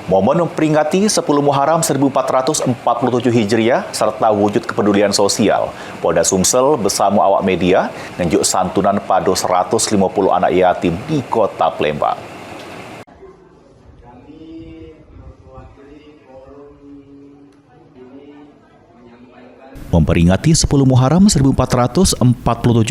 Momen memperingati 10 Muharram 1447 Hijriah serta wujud kepedulian sosial, Polda Sumsel bersama awak media nunjuk santunan pada 150 anak yatim di Kota Palembang. Memperingati 10 Muharram 1447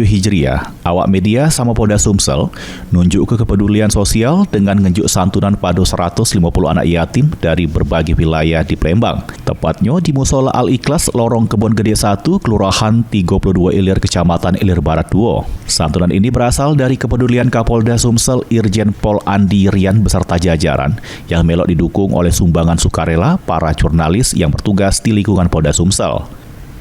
Hijriah, awak media sama Polda Sumsel nunjuk ke kepedulian sosial dengan ngenjuk santunan pada 150 anak yatim dari berbagai wilayah di Palembang. Tepatnya di Musola Al-Ikhlas, Lorong Kebon Gede 1, Kelurahan 32 Ilir, Kecamatan Ilir Barat 2. Santunan ini berasal dari kepedulian Kapolda Sumsel Irjen Pol Andi Rian beserta jajaran yang melok didukung oleh sumbangan sukarela para jurnalis yang bertugas di lingkungan Polda Sumsel.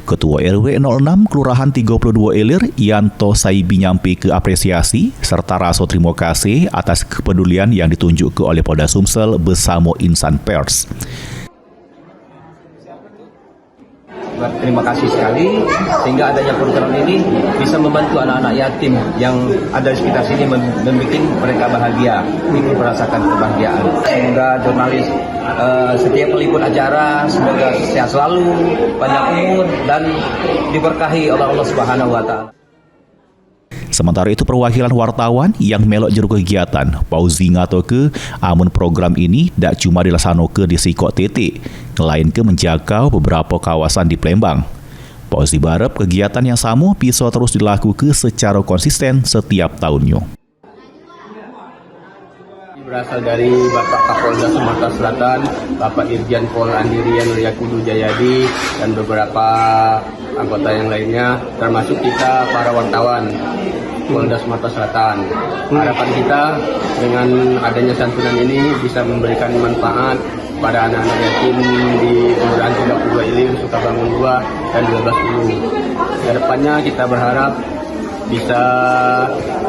Ketua RW 06 Kelurahan 32 Ilir, Yanto Saibi nyampe ke apresiasi serta rasa terima kasih atas kepedulian yang ditunjuk oleh Polda Sumsel bersama insan pers. Terima kasih sekali sehingga adanya program ini bisa membantu anak-anak yatim yang ada di sekitar sini membuat mereka bahagia, ingin merasakan kebahagiaan. Semoga jurnalis setiap meliput acara semoga sehat selalu, panjang umur dan diberkahi oleh Allah Subhanahu wa taala. Sementara itu perwakilan wartawan yang melok jero kegiatan Pauzi ngatoke amun program ini tak cuma dilaksanakan di Sikok Titik, melainkan menjaga beberapa kawasan di Palembang. Pauzi berharap kegiatan yang sama bisa terus dilakukan secara konsisten setiap tahunnya. Berasal dari Bapak Kapolda Sumatera Selatan, Bapak Irjen Pol Andi Rian Nuryakudu Jayadi, dan beberapa anggota yang lainnya, termasuk kita para wartawan Polda Sumatera Selatan. Harapan kita dengan adanya santunan ini bisa memberikan manfaat pada anak-anak yatim di Kelurahan 32 Ilir, Sukabangun 2, dan 12 Ulu. Kedepannya kita berharap bisa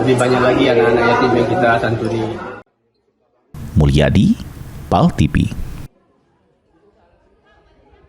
lebih banyak lagi anak-anak yatim yang kita santuni. Mulyadi, PAL TV.